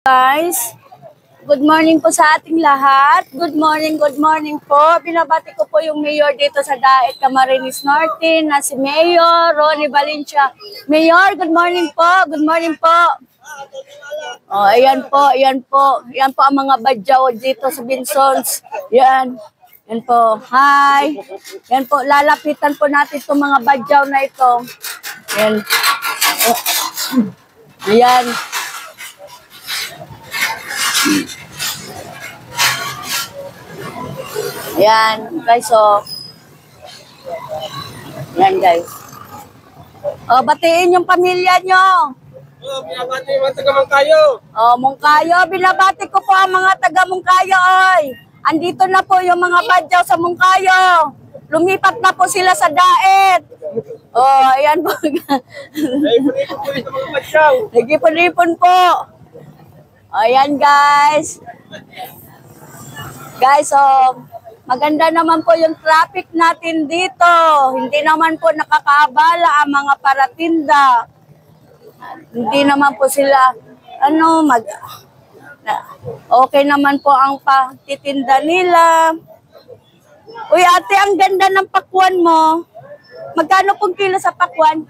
Guys, good morning po sa ating lahat. Good morning po. Binabati ko po yung mayor dito sa Daet, Camarines Norte na si Mayor Ronnie Valencia. Mayor, good morning po. Good morning po. Oh, ayan po. Yan po ang mga badyaw dito sa Binsons. Yan. Yan po. Hi. Yan po. Lalapitan po natin itong mga badyaw na ito. Yan. Ayan. Ayan, guys, so. Ayan, guys. O, batiin yung pamilya nyo. Binabati yung mga taga-Mungkayo. O, Mungkayo, binabati ko po ang mga taga-Mungkayo, oy. Andito na po yung mga badyaw sa Mungkayo. Lumipat na po sila sa Daet. O, ayan po. Naipon-ipon po ito mga badyaw. Nagipon-ipon po. Ayan, guys. Guys, so, maganda naman po yung traffic natin dito. Hindi naman po nakakaabala ang mga paratinda. Hindi naman po sila, okay naman po ang patitinda nila. Uy, ate, ang ganda ng pakwan mo. Magkano pong kilo sa pakwan?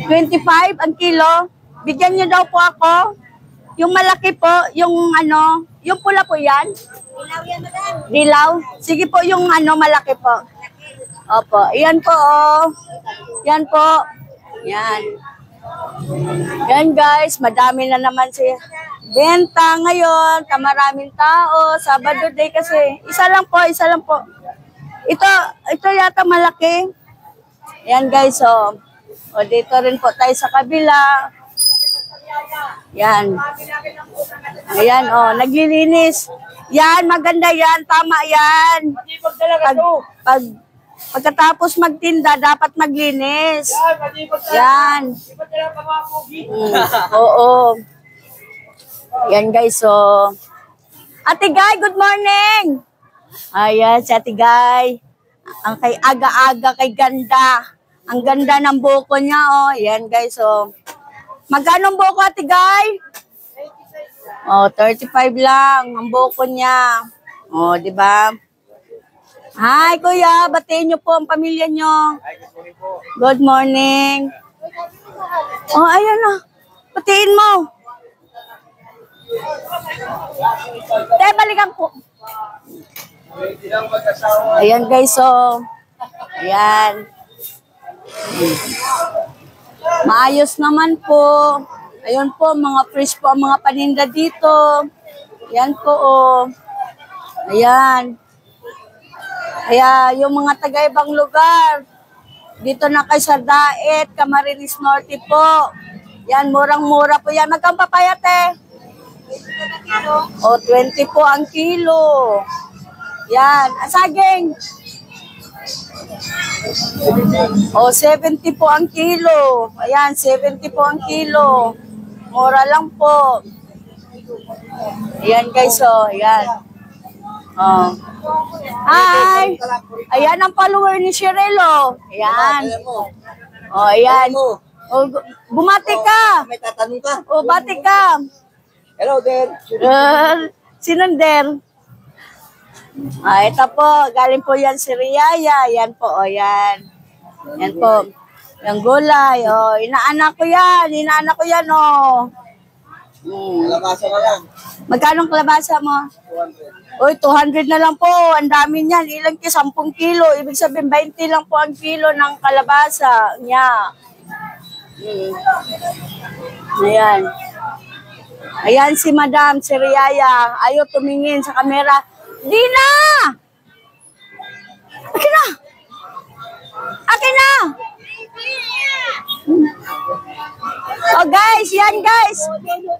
25 ang kilo. Bigyan niyo daw po ako. Yung malaki po, yung yung pula po yan? Dilaw yan, madam. Dilaw? Sige po, yung malaki po. Opo, yan po, oh. Yan po. Yan. Yan, guys, madami na naman siya. Benta ngayon, maraming tao. Sabado day kasi. Isa lang po. Ito yata malaki. Yan, guys, oh. O, dito rin po tayo sa kabila. Yan. Ayan, oh, naglilinis. Yan, maganda yan. Tama yan. Pagkatapos magtinda, dapat maglinis. Yan. Oo. Yan, guys, so. Ate Guy, good morning. Ayan, si Ate Guy. Ang kay aga-aga, kay ganda. Ang ganda ng buko niya, oh. Yan, guys, so. Magkano ang buko, Ate Guy? Oh, 35 lang ang buko niya. Oh, di ba? Hi, Kuya. Batiin niyo po ang pamilya niyo. Good morning. Oh, ayan na. Batiin mo. Te, balikan po. Ayan, guys. So, ayan. Maayos naman po. Ayun po, mga fresh po ang mga paninda dito. Yan po, oh. Ayan. Kaya yung mga taga-ibang lugar, dito na kay sa Daet, Camarines Norte po. Yan, murang-mura po yan. Magkang papaya, te? O, 20 po ang kilo. Yan. Saging. O, 70 po ang kilo. Ayan, 70 po ang kilo. Mura lang po. Ayan, guys, oh. Ayan. Oh. Hi! Ayan ang follower ni Shirelo. Ayan. Oh, ayan. Oh, bumati ka. May tatanong ka. Oh, bati ka. Hello, there. Sinong der? Ito po. Galing po yan si Riaya. Yan po, oh, yan. Yan po. Yung gulay, oh. Inaanak ko yan, oh. Kalabasa na lang. Magkano kalabasa mo? 200. Uy, 200 na lang po. Ang dami niyan. Ilang 10 kilo. Ibig sabihin, 20 lang po ang kilo ng kalabasa niya. Ayan. Ayan si Madam, si Riaya. Ayaw tumingin sa kamera. Dina! Akin na! Akin na! Oh, guys. Yan, guys.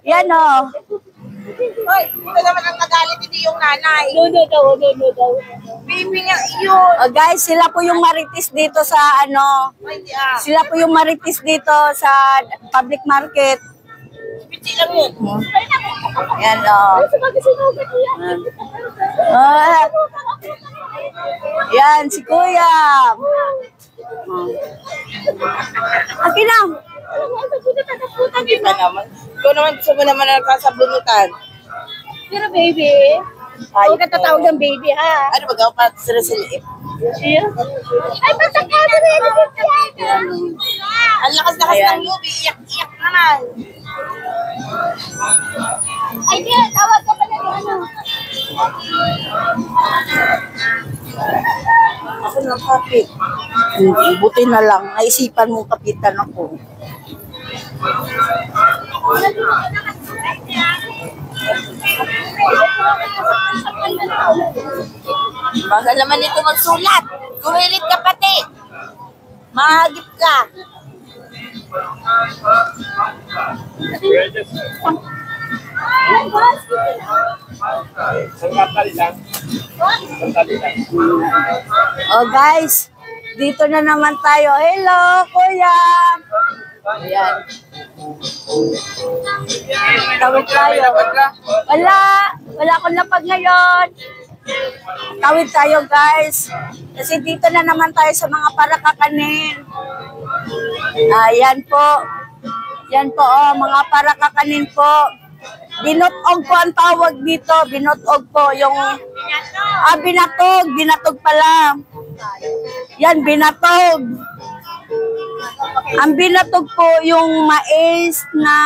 Yan, oh. Hoy, ito naman ang nagalit, hindi yung nanay. No daw. Baby nga, yun. Oh, guys, sila po yung maritis dito sa Hindi sila po yung maritis dito sa public market. Biti lang yun. Yan, oh. Yan, si Kuya. Oh. Akin na. Hindi pa naman. Ikaw naman gusto mo naman na nagsasabunutan. Pero baby, huwag ka tatawag ng baby ha. Ano ba pa sila silip? Ay, basta ka na rin. Ang lakas-lakas Ayan. ng movie, iyak-iyak naman. Ay, di, tawag ka pala ng ano. Ako na kapit. Buti na lang, naisipan mong kapitan ako. Baka naman ito magsulat. Kumilit ka pati. Mahagip ka. Oh guys, dito na naman tayo. Hello, kuya. Ayan. Tawid tayo. Wala akong lapag ngayon. Tawid tayo guys. Kasi dito na naman tayo sa mga parakakanin. Ayan po. Yan po oh, mga parakakanin po. Binutog po ang tawag dito. Binutog po yung... binatog. Binatog pala. Yan, binatog. Ang binatog po yung mais na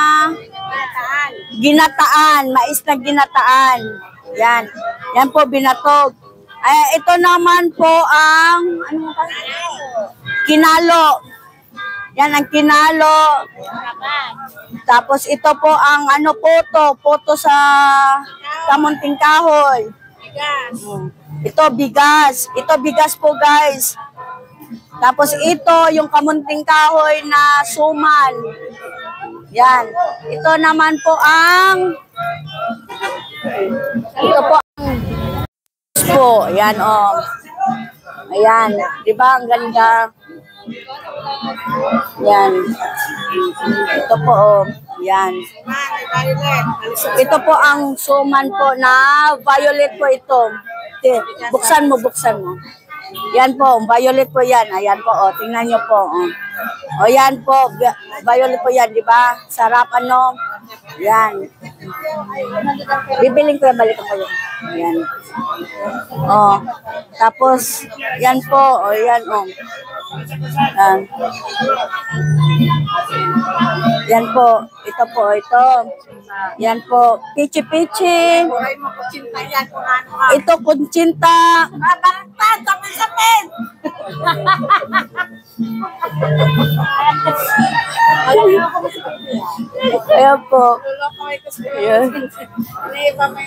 ginataan. Mais na ginataan. Yan. Yan po, binatog. Ito naman po ang... Ano ba? Kinalo. Yan ang kinalo. Tapos ito po ang ano poto. Poto sa kamunting kahoy. Ito bigas. Ito bigas po guys. Tapos ito yung kamunting kahoy na suman. Yan. Ito naman po ang... Ito po ang... po. Yan oh. Ayan. Diba ang ganda? Yan. Ito po oh. Yan. Ito po ang suman po na violet po ito. Buksan mo, buksan mo. Yan po, violet po yan. Ayan po, oh, tingnan nyo po. Oh. O yan po, violet po yan, di ba? Sarap ano. Yan. Bibiling ko yan, balikan ko yan. Yan. Oh. Tapos, yan po, oh, yan, oh. Yan. Yan po, ito po, ito. Yan po, pichi-pichi. Ito, kunchinta. Sapin! Ayan po. Ayan.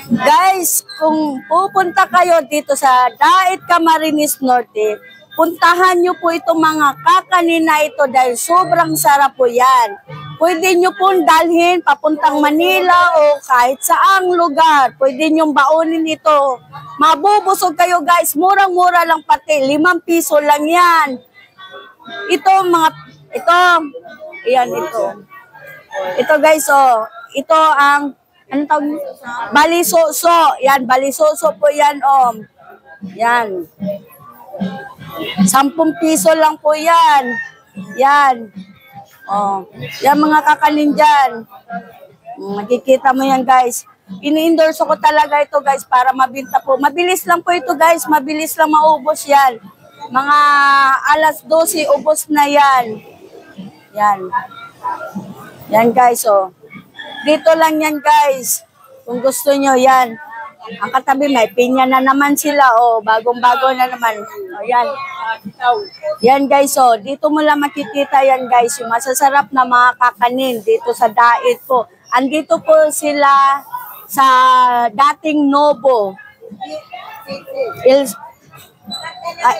Guys, kung pupunta kayo dito sa Dait Camarines Norte, puntahan nyo po itong mga kakanin na ito dahil sobrang sarap po yan. Pwede nyo pong dalhin papuntang Manila o kahit saang lugar. Pwede nyo baunin ito. Mabubusog kayo guys. Murang-mura lang pati. 5 piso lang yan. Ito mga, ito. Ayan, ito. Ito guys, oh. Ito ang, anong tawag? Balisoso. Yan, balisoso po yan, oh. Yan. 10 piso lang po yan. Yan. Oh, yan mga kakanin dyan. Makikita mo yan guys. Ini-endorse ko talaga ito guys para mabinta po. Mabilis lang po ito guys. Mabilis lang maubos yan. Mga alas 12, ubos na yan. Yan. Yan guys oh. Dito lang yan guys. Kung gusto nyo yan. Ang katabi may pinya na naman sila oh. Bagong-bago na naman. Oh, yan. Yan guys, oh, dito mo lang makikita yan guys, yung masasarap na mga kakanin dito sa Dait po. Andito po sila sa dating Novo.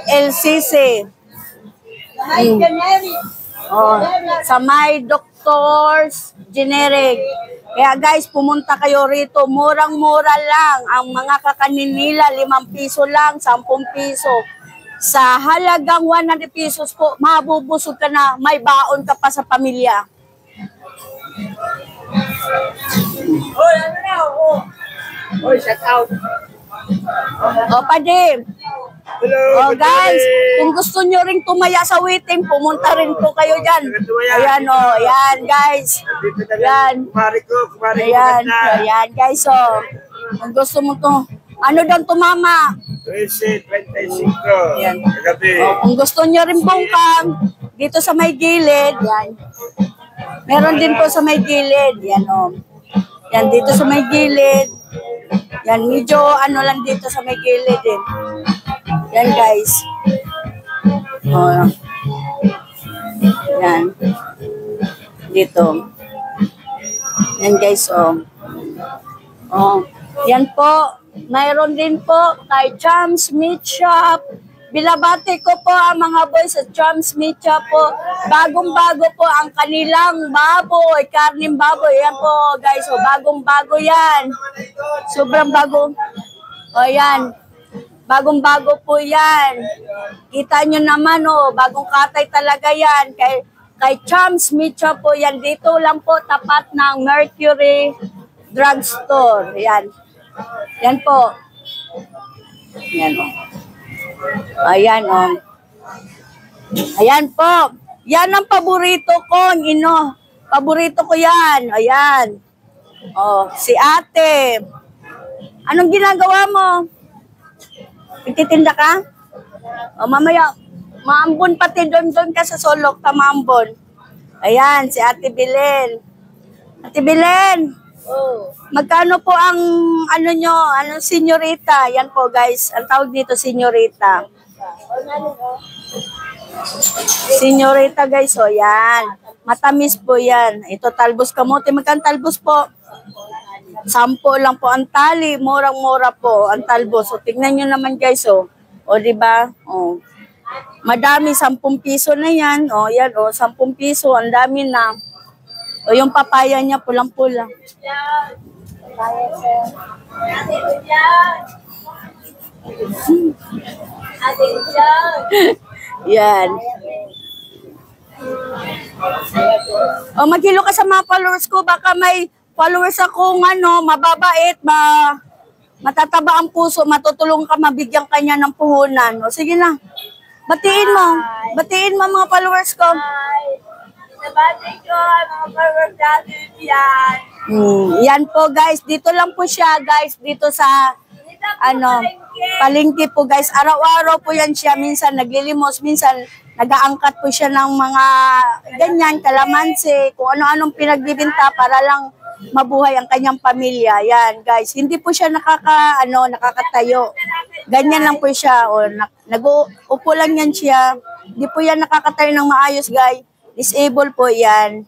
LCC. Oh, sa may Doctors Generic. Kaya guys, pumunta kayo rito. Murang-mura lang. Ang mga kakanin nila, 5 piso lang, 10 piso. Sa halagang 100 pesos po, mabubusog ka na, may baon ka pa sa pamilya. Hoy, ano na? Hoy, shout out. O, pwede. Hello, Oh good guys, morning. kung gusto nyo rin tumaya sa waiting, pumunta rin po kayo dyan. Tumaya. Ayan oh, ayan guys. Dito na Yan. lang. Kumari ko Ayan, maganda. ayan guys oh. Kung gusto mo to, ano daw tumama? 25. Yan. Kagabi. Oh, kung gusto nyo rin bungkang, dito sa may gilid, yan. Meron din po sa may gilid, yan oh. Yan, dito sa may gilid. Yan, medyo ano lang dito sa may gilid eh. Yan guys. Oh. Yan. Dito. Yan guys oh. Oh. Yan po. Mayroon din po kay Cham's Meat Shop. Bilabati ko po ang mga boys sa Cham's Meat Shop po. Bagong-bago po ang kanilang baboy, karning baboy. Yan po guys, so bagong-bago yan. Sobrang bago. O yan, bagong-bago po yan. Kita nyo naman o, bagong katay talaga yan. Kay Cham's Meat Shop po yan. Dito lang po, tapat ng Mercury Drugstore. Yan. Yan po. Yan o. Ayan, oh. Ayan po. Yan ang paborito ko, ino. Paborito ko yan. Ayan. Oh, si ate. Anong ginagawa mo? Nagtitinda ka? Oh, mamaya, maambon pati doon ka sa sulok, maambon. Ayan, si Ate Belen. Ate Belen. Oh. Magkano po ang ano nyo, anong senyorita? Yan po guys, ang tawag dito senyorita. Senyorita guys, oh yan. Matamis po yan. Ito talbos kamote. Magkano talbos po? 10 lang po ang tali. Murang-mura po ang talbos. So tingnan nyo naman guys, oh. O diba? Oh. Madami, 10 piso na yan. O yan, o 10 piso. Ang dami na. O yung papaya niya pulang-pula. Yan. O maghilo ka sa mga followers ko. Baka may followers akong ano, mababait, matataba ang puso, matutulong ka, mabigyan kanya ng puhunan. O sige na. Batiin mo. Batiin mo mga followers ko. Nabati ko ang mga followers natin yan. Yan po guys, dito lang po siya guys, dito sa ano, palengke po guys. Araw-araw po yan siya, minsan naglilimos, minsan nag-aangkat po siya ng mga ganyan, kalamansi, kung ano-anong pinagbibinta para lang mabuhay ang kanyang pamilya. Yan guys, hindi po siya nakakatayo. Ganyan lang po siya, o nag-uupo lang yan siya. Hindi po yan nakakatayo ng maayos guys. Disable po yan.